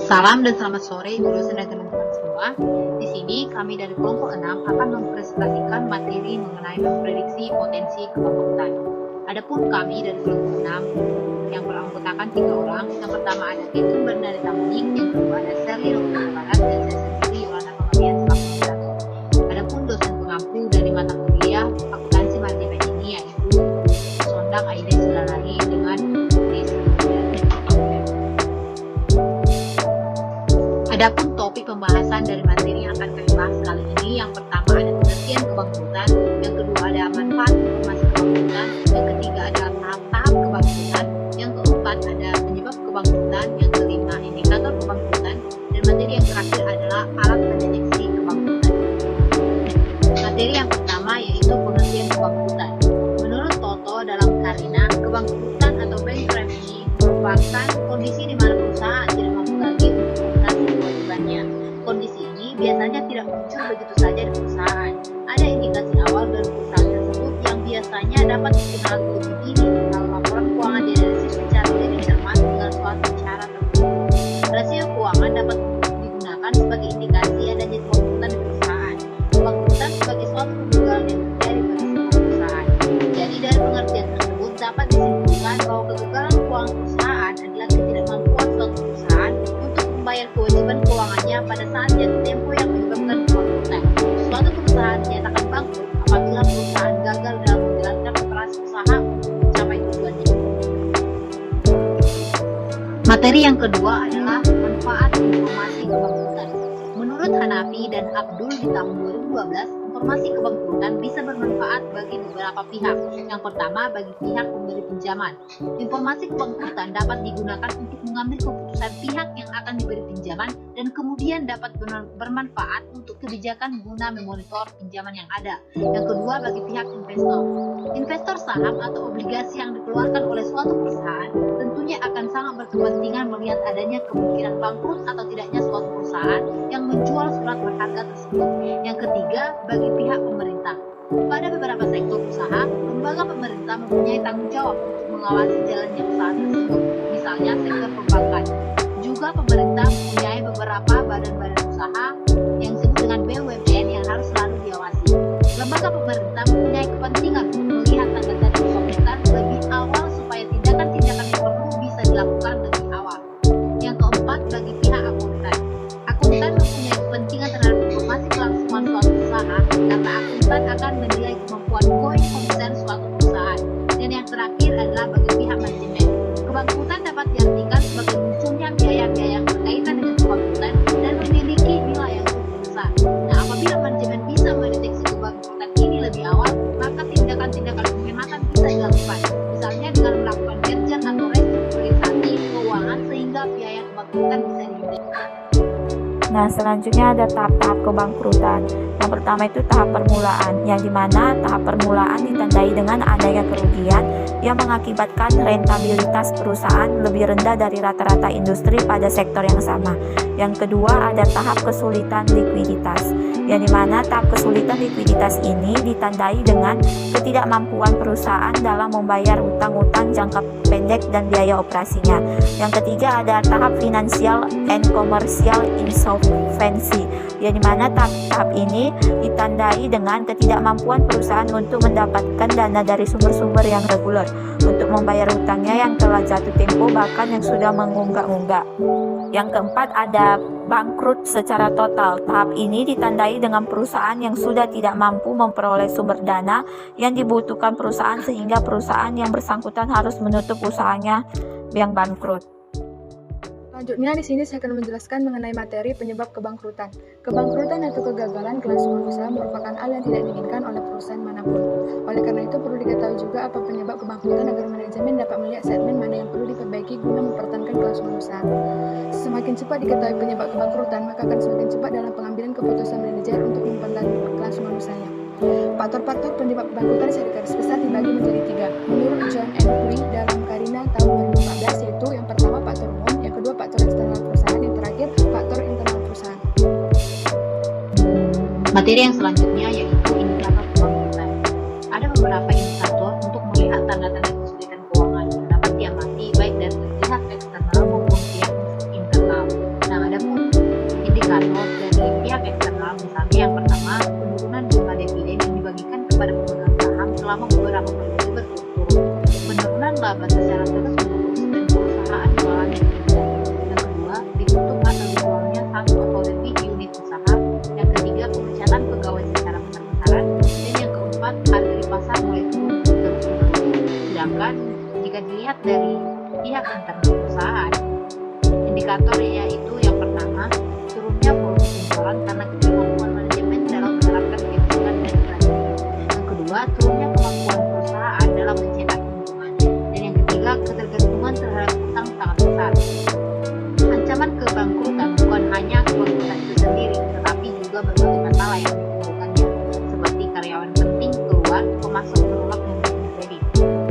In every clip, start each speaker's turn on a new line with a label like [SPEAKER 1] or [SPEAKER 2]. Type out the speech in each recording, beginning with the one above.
[SPEAKER 1] Salam dan selamat sore dosen dan teman-teman semua. Di sini kami dari kelompok 6 akan mempresentasikan materi mengenai memprediksi potensi kebangkrutan. Adapun kami dari kelompok 6 yang beranggotakan 3 orang. Yang pertama ada Ketun Bernadetta Monik, yang kedua ada Sherly Nokta Barat, dan saya sendiri Yolanda Pengabdian selaku moderator. Adapun dosen pengampu dari mata kuliah akuntansi manajemen ini yaitu Sondang Aida Sulalari dengan Adapun topik pembahasan dari materi yang akan kami bahas kali ini, yang pertama ada pengertian kebangkrutan, yang kedua ada manfaat informasi kebangkrutan, yang ketiga ada tahap-tahap kebangkrutan, yang keempat ada penyebab kebangkrutan, yang kelima indikator kebangkrutan, dan materi yang terakhir adalah alat pendeteksi kebangkrutan. Materi yang pertama yaitu pengertian kebangkrutan. Menurut Toto dalam Karina, kebangkrutan atau bankruptcy merupakan kondisi di mana perusahaan tidak mampu lagi untuk kewajibannya. Kondisi ini biasanya tidak muncul begitu saja di perusahaan. Ada indikasi awal dari perusahaan tersebut yang biasanya dapat dikenal lebih dini kalau laporan keuangan dianalisis secara lebih cermat dengan suatu cara tertentu. Rasio keuangan dapat digunakan sebagai indikasi adanya kebangkrutan di perusahaan. Kebangkrutan sebagai suatu kegagalan yang terjadi pada sebuah perusahaan. Jadi dari pengertian tersebut dapat disimpulkan bahwa kegagalan keuangan perusahaan adalah ketidakmampuan suatu perusahaan untuk membayar kewajiban keuangannya pada saat jatuh tempo yang menyebabkan kebangkrutan. Suatu perusahaan dinyatakan bangkrut apabila perusahaan gagal dalam menjalankan operasi usaha untuk mencapai tujuannya. Materi yang kedua adalah manfaat informasi kebangkrutan. Menurut Hanafi dan Abdul di tahun 2012, informasi kebangkrutan bisa bermanfaat bagi beberapa pihak. Yang pertama, bagi pihak pemberi pinjaman. Informasi kebangkrutan dapat digunakan untuk mengambil keputusan pihak yang akan diberi pinjaman dan kemudian dapat bermanfaat untuk kebijakan guna memonitor pinjaman yang ada. Yang kedua, bagi pihak investor. Investor saham atau obligasi yang dikeluarkan oleh suatu perusahaan tentunya akan sangat berkepentingan melihat adanya kemungkinan bangkrut atau tidaknya suatu perusahaan yang menjual surat berharga tersebut. Yang ketiga, bagi pihak pemerintah. Pada beberapa sektor usaha, lembaga pemerintah mempunyai tanggung jawab untuk mengawasi jalannya usaha tersebut, misalnya sektor perbankan. Juga pemerintah mempunyai beberapa badan-badan usaha yang disebut dengan BUMN yang harus selalu diawasi. Lembaga pemerintah mempunyai kepentingan untuk melihat tanda-tanda kebangkrutan lebih awal supaya tindakan-tindakan yang perlu bisa dilakukan lebih awal. Yang keempat, bagi pihak akuntan. Akuntan mempunyai kepentingan terhadap informasi kelangsungan suatu usaha karena akuntan akan menilai kemampuan going concern suatu perusahaan. Dan yang terakhir adalah bagi pihak manajemen. Kebangkrutan dapat diartikan sebagai munculnya biaya-biaya yang berkaitan dengan kebangkrutan dan memiliki nilai yang cukup besar. Nah, apabila manajemen bisa mendeteksi kebangkrutan ini lebih awal, maka tindakan-tindakan penghematan bisa dilakukan. Misalnya dengan melakukan merger atau restrukturisasi keuangan sehingga biaya kebangkrutan bisa dihindari.
[SPEAKER 2] Nah, selanjutnya ada tahap-tahap kebangkrutan. Yang pertama itu tahap permulaan, yang dimana tahap permulaan ditandai dengan adanya kerugian yang mengakibatkan rentabilitas perusahaan lebih rendah dari rata-rata industri pada sektor yang sama. Yang kedua ada tahap kesulitan likuiditas, yang dimana tahap kesulitan likuiditas ini ditandai dengan ketidakmampuan perusahaan dalam membayar utang-utang jangka pendek dan biaya operasinya. Yang ketiga ada tahap financial and commercial insolvency, yang dimana tahap ini ditandai dengan ketidakmampuan perusahaan untuk mendapatkan dana dari sumber-sumber yang reguler untuk membayar hutangnya yang telah jatuh tempo bahkan yang sudah mengunggak-unggak. Yang keempat ada bangkrut secara total. Tahap ini ditandai dengan perusahaan yang sudah tidak mampu memperoleh sumber dana yang dibutuhkan perusahaan sehingga perusahaan yang bersangkutan harus menutup usahanya yang bangkrut.
[SPEAKER 3] Selanjutnya di sini saya akan menjelaskan mengenai materi penyebab kebangkrutan. Kebangkrutan atau kegagalan kelangsungan usaha merupakan hal yang tidak diinginkan oleh perusahaan manapun. Oleh karena itu perlu diketahui juga apa penyebab kebangkrutan agar manajemen dapat melihat segmen mana yang perlu diperbaiki guna mempertahankan kelangsungan usaha. Semakin cepat diketahui penyebab kebangkrutan, maka akan semakin cepat dalam pengambilan keputusan manajer untuk mempertahankan kelangsungan usahanya. Faktor-faktor penyebab kebangkrutan secara garis besar dibagi menjadi 3. Menurut John and Louis dalam Karina tahun 2014, yaitu yang pertama faktor umum, yang kedua faktor eksternal perusahaan, yang terakhir faktor internal perusahaan.
[SPEAKER 1] Materi yang selanjutnya yaitu indikator kebangkrutan. Ada beberapa indikator untuk melihat tanda-tanda kesulitan keuangan yang dapat diamati baik dari pihak eksternal maupun pihak internal. Nah, laba secara terus-menerus dan perusahaan mengalami kerugian. Yang kedua, ditutup atau dibuangnya satu atau lebih unit usaha. Yang ketiga, pemecatan pegawai secara besar-besaran. Dan yang keempat, harga di pasar mulai turun terus-menerus. Sedangkan jika dilihat dari pihak internal perusahaan, indikator yaitu yang pertama, turunnya volume penjualan karena kemampuan manajemen dalam menerapkan kebijakan dan strategi. Yang kedua, turunnya kemampuan perusahaan dalam mencetak keuntungan. Dan yang ketiga, ketergantungan terhadap utang sangat besar. Ancaman kebangkrutan bukan hanya kebangkrutan itu sendiri, tetapi juga berbagai masalah yang ditimbulkannya, seperti karyawan penting keluar, pemasok menolak memberikan kredit,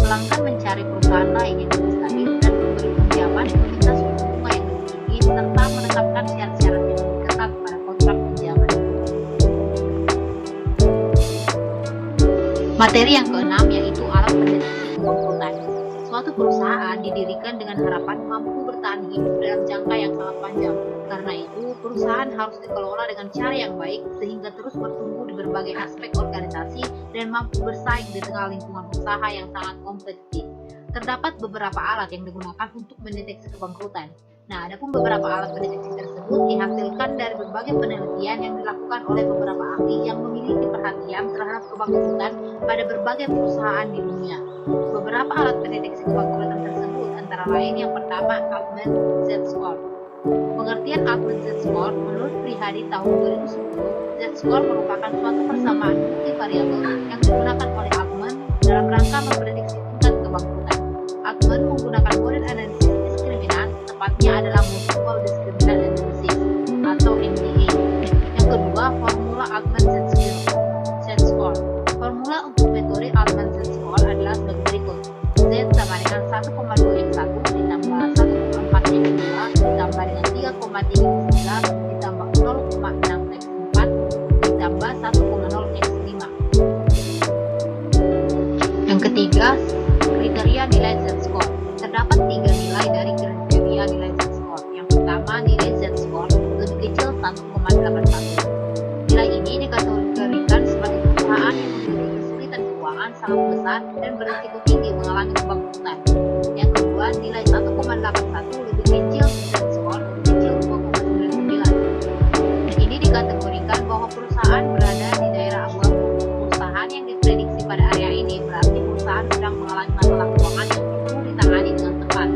[SPEAKER 1] pelanggan mencari perusahaan lain yang lebih stabil, dan pemberi pinjaman meminta suku bunga yang lebih tinggi, serta menetapkan syarat-syarat yang lebih ketat pada kontrak pinjaman. Materi yang keenam yaitu alat pendeteksi kebangkrutan. Suatu perusahaan didirikan dengan harapan mampu bertahan hidup dalam jangka yang sangat panjang. Karena itu, perusahaan harus dikelola dengan cara yang baik sehingga terus bertumbuh di berbagai aspek organisasi dan mampu bersaing di tengah lingkungan usaha yang sangat kompetitif. Terdapat beberapa alat yang digunakan untuk mendeteksi kebangkrutan. Nah, adapun beberapa alat pendeteksi tersebut dihasilkan dari berbagai penelitian yang dilakukan oleh beberapa ahli yang memiliki perhatian terhadap kebangkrutan pada berbagai perusahaan di dunia. Beberapa alat pendeteksi kebangkrutan tersebut antara lain yang pertama, Altman Z-Score. Pengertian Altman Z-Score menurut Prihadi tahun 2010, Z-Score merupakan suatu persamaan multivariabel yang digunakan oleh Altman dalam rangka memprediksi tingkat kebangkrutan. Altman menggunakan model analisis diskriminan, tepatnya adalah Multiple Discriminant Analysis atau MDA. Yang kedua, formula Altman Z-Score. Formula untuk metode Altman Z-Score adalah sebagai berikut. Z sama dengan 1,2x1 ditambah 1,4x2 ditambah dengan 3,3x3 ditambah 0,6x4 ditambah 1,0x5. Yang ketiga, kriteria nilai Z-Score. Terdapat 3 nilai dari kriteria nilai Z-Score. Yang pertama, nilai Z-Score lebih kecil 1,81. Nilai ini dikategorikan sebagai perusahaan yang memiliki kesulitan keuangan sangat besar dan berisiko tinggi mengalami kebangkrutan. Yang kedua, nilai 1,81 lebih kecil Z-Score lebih kecil 2,99. Ini dikategorikan bahwa perusahaan berada di daerah abu-abu. Perusahaan yang diprediksi pada area ini berarti perusahaan sedang mengalami masalah keuangan yang perlu ditangani dengan tepat.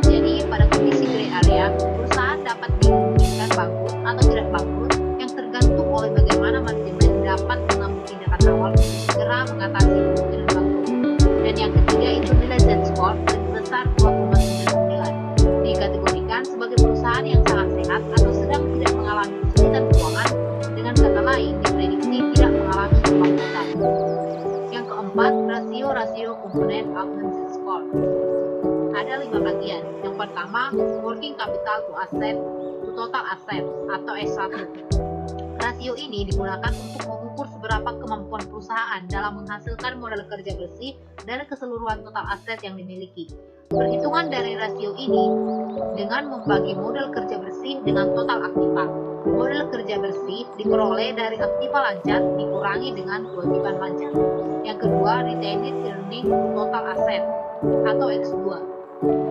[SPEAKER 1] Jadi, pada kondisi gray area, perusahaan dapat dimungkinkan bangkrut atau tidak bangkrut yang tergantung oleh bagaimana manajemen dapat mengambil tindakan awal untuk segera mengatasi kemungkinan bangkrut. Dan yang ketiga itu nilai Z-Score lebih besar 2,99. Dikategorikan sebagai perusahaan yang sangat sehat atau sedang tidak mengalami kesulitan keuangan, dengan kata lain diprediksi tidak mengalami kebangkrutan. Yang keempat, rasio komponen Altman Z-Score. Ada 5 bagian. Yang pertama, working capital to asset to total asset atau S1. Rasio ini digunakan untuk mengukur seberapa kemampuan perusahaan dalam menghasilkan modal kerja bersih dari keseluruhan total aset yang dimiliki. Perhitungan dari rasio ini dengan membagi modal kerja bersih dengan total aktiva. Modal kerja bersih diperoleh dari aktiva lancar dikurangi dengan kewajiban lancar. Yang kedua, retained earning total asset atau X2.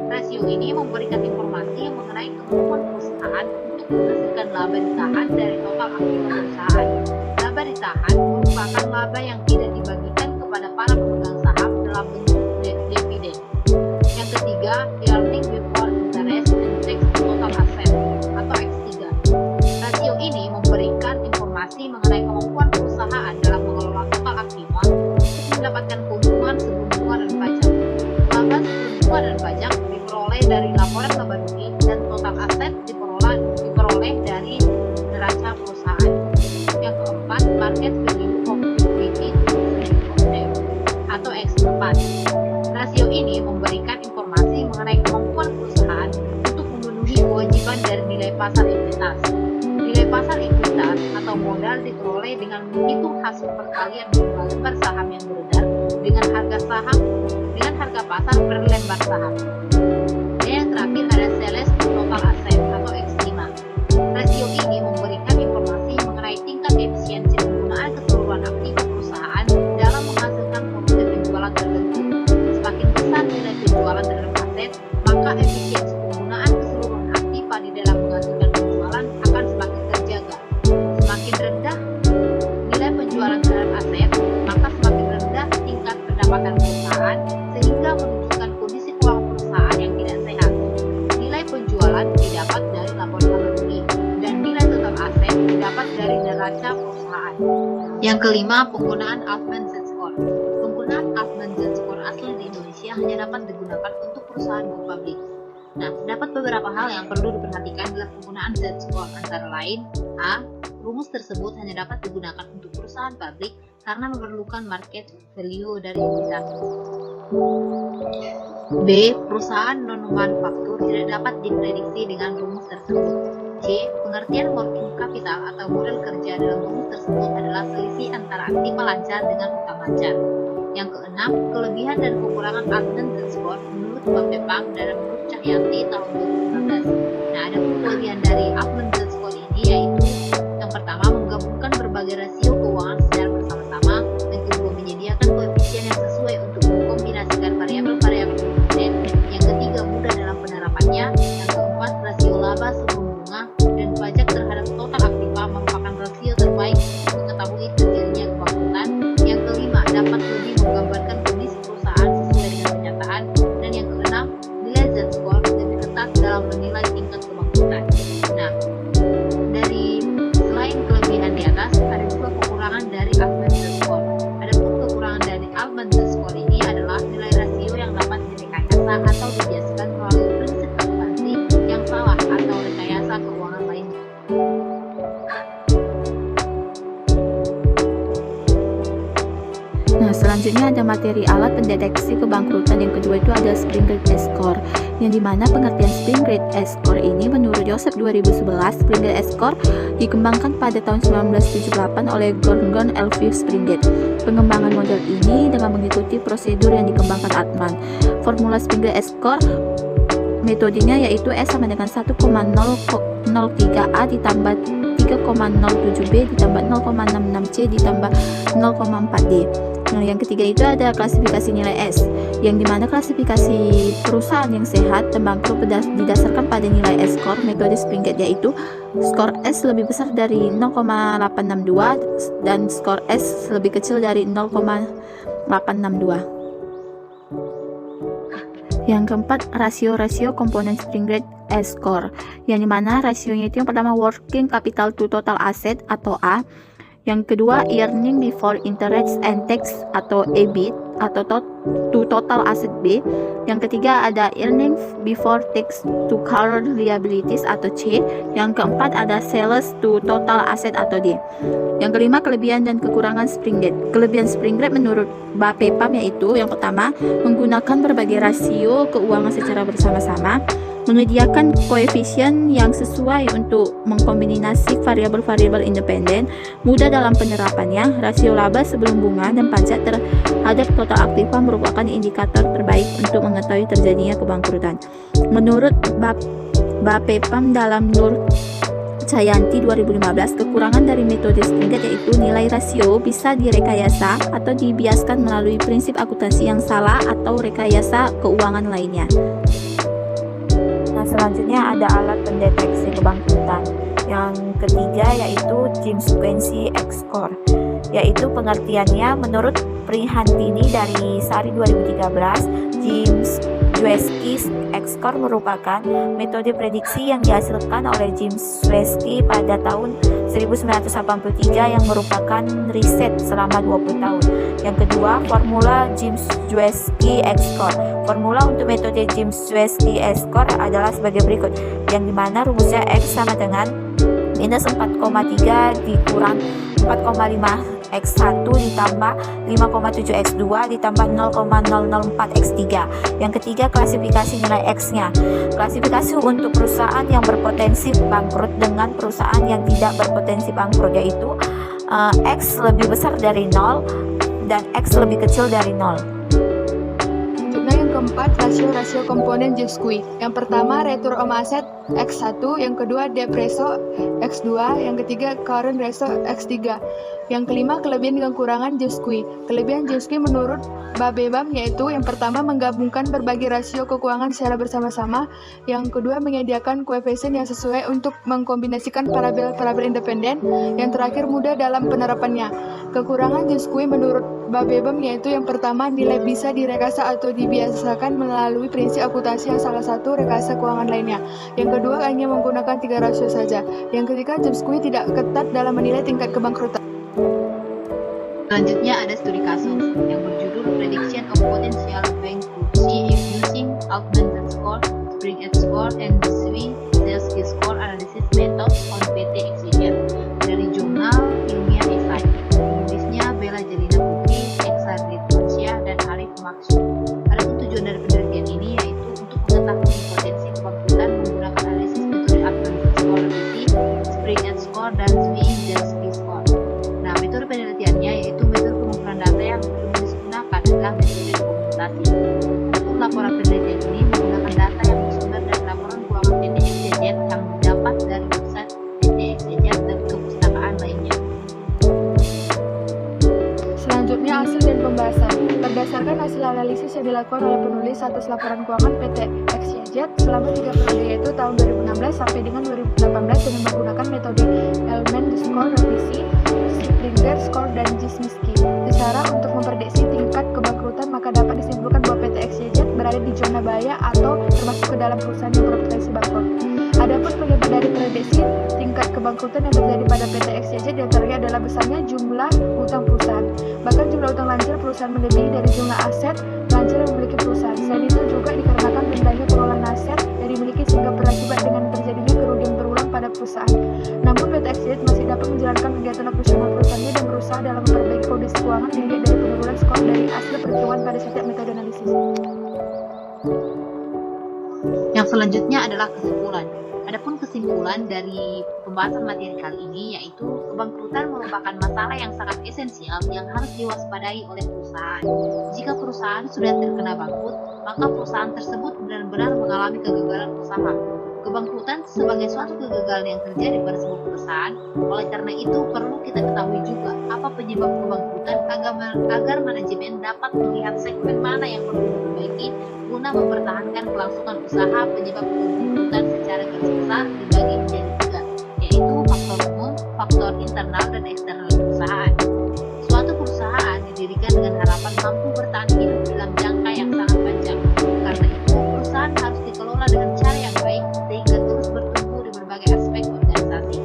[SPEAKER 1] Rasio ini memberikan informasi mengenai kemampuan perusahaan untuk menghasilkan laba ditahan dari total aktiva perusahaan. Laba ditahan merupakan laba yang tidak dibagikan kepada para pemegang saham dalam bentuk dividen. Yang ketiga, earning before interest and tax total asset atau X3. Rasio ini memberikan informasi mengenai kemampuan perusahaan dalam mengelola total aktiva untuk mendapatkan keuntungan sebelum bunga dan pajak. Laba sebelum bunga dan pajak diperoleh dari laporan laba rugi dan total aset diperoleh dari neraca perusahaan. Yang keempat, market value of equity to debt atau X4. Rasio ini memberikan informasi mengenai kemampuan perusahaan untuk memenuhi kewajiban dari nilai pasar ekuitas. Nilai pasar ekuitas atau modal diperoleh dengan menghitung hasil perkalian jumlah lembar saham yang beredar dengan harga pasar per lembar saham. Dan yang terakhir ada sales to total asset atau X5. Rasio ini memberikan informasi mengenai tingkat efisiensi penggunaan keseluruhan aktiva perusahaan dalam menghasilkan volume penjualan tertentu. Semakin besar nilai penjualan neraca perusahaan. Yang kelima, penggunaan Altman Z-score. Penggunaan Altman Z-score asli di Indonesia hanya dapat digunakan untuk perusahaan go public. Nah, terdapat beberapa hal yang perlu diperhatikan dalam penggunaan Z-score, antara lain: A. Rumus tersebut hanya dapat digunakan untuk perusahaan publik karena memerlukan market value dari entitas. B. Perusahaan non-manufaktur tidak dapat diprediksi dengan rumus tersebut. C. Pengertian working capital atau modal kerja dalam rumus tersebut adalah selisih antara aktiva lancar dengan utang lancar. Yang keenam, kelebihan dan kekurangan Altman Z-score menurut Bapepam dan menurut Cahyanti tahun 2015. Nah, ada kelebihan dari Altman Z-score ini yaitu yang pertama, menggabungkan berbagai rasio keuangan secara bersama-sama, dan kedua, menyediakan koefisien yang sesuai untuk mengkombinasikan variabel-variabel komponen. Yang ketiga, mudah dalam penerapannya. Yang keempat, rasio laba sebelum bunga dan pajak terhadap total aktiva merupakan rasio terbaik untuk mengetahui terjadinya kebangkrutan. Yang kelima, dapat lebih menggambarkan kondisi perusahaan sesuai dengan kenyataan. Dan yang keenam, nilai Z-score lebih ketat dalam menilai tingkat kebangkrutan. Nah, selain kelebihan di atas, ada juga kekurangan dari Altman Z-score. Adapun kekurangan dari Altman Z-score ini adalah nilai rasio yang dapat direkayasa atau dibiaskan melalui prinsip akuntansi yang salah atau rekayasa keuangan lainnya.
[SPEAKER 2] Nah, selanjutnya ada materi alat pendeteksi kebangkrutan. Yang kedua itu ada Spring Gate S-score, yang dimana pengertian Spring Gate S-score ini menurut Joseph 2011, Spring Gate S-score dikembangkan pada tahun 1978 oleh Gordon Elvie Springate. Pengembangan model ini dengan mengikuti prosedur yang dikembangkan Altman. Formula Spring Gate S-score metodenya yaitu S sama dengan 1,003A ditambah 3,07B ditambah 0,66C ditambah 0,4D. Nah, yang ketiga itu ada klasifikasi nilai S, yang dimana klasifikasi perusahaan yang sehat dan bangkrut didasarkan pada nilai S-score metode Springate, yaitu skor S lebih besar dari 0,862 dan skor S lebih kecil dari 0,862. Yang keempat, rasio komponen Springate S-score, yang dimana rasionya itu yang pertama working capital to total asset atau A, yang kedua earning before interest and tax atau EBIT atau to total asset B, yang ketiga ada earning before tax to current liabilities atau C, yang keempat ada sales to total asset atau D. Yang kelima, kelebihan dan kekurangan Springate. Kelebihan Springate menurut Bapepam yaitu yang pertama, menggunakan berbagai rasio keuangan secara bersama-sama, menyediakan koefisien yang sesuai untuk mengkombinasi variabel-variabel independen, mudah dalam penerapannya, rasio laba sebelum bunga dan pajak terhadap total aktiva merupakan indikator terbaik untuk mengetahui terjadinya kebangkrutan. Menurut Bapepam dalam Nur Cahyanti 2015, kekurangan dari metode Springate yaitu nilai rasio bisa direkayasa atau dibiaskan melalui prinsip akuntansi yang salah atau rekayasa keuangan lainnya. Nah, selanjutnya ada alat pendeteksi kebangkrutan. Yang ketiga yaitu James Quincy X-score, yaitu pengertiannya menurut Prihantini dari Sari 2013, James Quincy X-score merupakan metode prediksi yang dihasilkan oleh James Quincy pada tahun 1983 yang merupakan riset selama 20 tahun. Yang kedua, formula James Quincy X-score. Formula untuk metode James Quincy X-score adalah sebagai berikut, yang dimana rumusnya X sama dengan minus 4,3 dikurang 4,5 X1 ditambah 5,7 X2 ditambah 0,004 X3. Yang ketiga, klasifikasi nilai X-nya. Klasifikasi untuk perusahaan yang berpotensi bangkrut dengan perusahaan yang tidak berpotensi bangkrut, yaitu X lebih besar dari 0 dan X lebih kecil dari 0.
[SPEAKER 3] Yang keempat, rasio komponen James-Q. Yang pertama, return on asset X1, yang kedua debt ratio X2, yang ketiga current ratio X3. Yang kelima, kelebihan dan kekurangan James-Q. Kelebihan James-Q menurut Bapepam yaitu yang pertama, menggabungkan berbagai rasio keuangan secara bersama-sama, yang kedua, menyediakan koefisien yang sesuai untuk mengkombinasikan variabel independen, yang terakhir, mudah dalam penerapannya. Kekurangan James-Q menurut Bapepam yaitu yang pertama, nilai bisa direkayasa atau dibiasakan melalui prinsip akuntansi yang salah satu rekayasa keuangan lainnya. Yang kedua hanya menggunakan 3 rasio saja. Yang ketiga, James Quick tidak ketat dalam menilai tingkat kebangkrutan.
[SPEAKER 1] Selanjutnya ada studi kasus yang berjudul Prediction of Potential Bankruptcy Using Augmented Score, Spread Score, and Zwiefke Score Analysis Methods on PT Exeget dari jurnal ilmiah Esai. Penulisnya Bella Jelina Putri, Exardit Mansya, dan Arif Maksud. Adapun tujuan dari penelitian ini yaitu untuk mengetahui potensi kebangkrutan menggunakan analisis metode Augmented Score Analysis, Spread Score, dan Zwiefke Score. Nah, metode penelitiannya yaitu metode pengumpulan data yang digunakan adalah metode dokumentasi. Untuk laporan penelitian ini menggunakan data yang bersumber dari laporan keuangan PT Exeget yang didapat dari website PT Exeget dan kepustakaan lainnya.
[SPEAKER 3] Selanjutnya, hasil dan pembahasan. Berdasarkan hasil analisis yang dilakukan oleh penulis atas laporan keuangan PT Exeget selama 3 periode yaitu tahun 2016 sampai dengan 2018 dengan menggunakan metode Augmented Score Revisi, Springer Score, dan Zwiefke. Secara untuk memprediksi tingkat kebangkrutan, maka dapat disimpulkan bahwa PT Exeget berada di zona bahaya atau termasuk ke dalam perusahaan yang berpotensi bangkrut. Adapun penyebab dari prediksi tingkat kebangkrutan yang terjadi pada PT Exeget diantaranya adalah besarnya jumlah utang perusahaan. Bahkan jumlah utang lancir perusahaan melebihi dari jumlah aset lancir yang memiliki perusahaan. Selain itu juga dikarenakan rendahnya pengelolaan aset yang dimiliki sehingga berakibat dengan terjadinya kerugian berulang pada perusahaan. Namun PT Exeget masih dapat menjalankan kegiatan operasional perusahaannya dan berusaha dalam memperbaiki kondisi keuangan dilihat dari penurunan skor dari hasil perhitungan pada setiap metode analisis.
[SPEAKER 1] Yang selanjutnya adalah kesimpulan. Adapun kesimpulan dari pembahasan materi kali ini yaitu kebangkrutan merupakan masalah yang sangat esensial yang harus diwaspadai oleh perusahaan. Jika perusahaan sudah terkena bangkrut, maka perusahaan tersebut benar-benar mengalami kegagalan usaha. Kebangkrutan sebagai suatu kegagalan yang terjadi pada sebuah perusahaan. Oleh karena itu perlu kita ketahui juga apa penyebab kebangkrutan agar manajemen dapat melihat segmen mana yang perlu diperbaiki guna mempertahankan kelangsungan usaha. Penyebab kebangkrutan secara garis besar dibagi menjadi 3, yaitu faktor umum, faktor internal, dan eksternal perusahaan. Suatu perusahaan didirikan dengan harapan mampu bertahan hidup dalam jangka yang sangat panjang. Karena itu, perusahaan harus dikelola dengan cara yang baik sehingga terus bertumbuh di berbagai aspek organisasi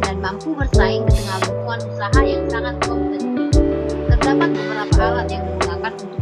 [SPEAKER 1] dan mampu bersaing di tengah lingkungan usaha yang sangat kompetitif. Terdapat beberapa alat yang digunakan untuk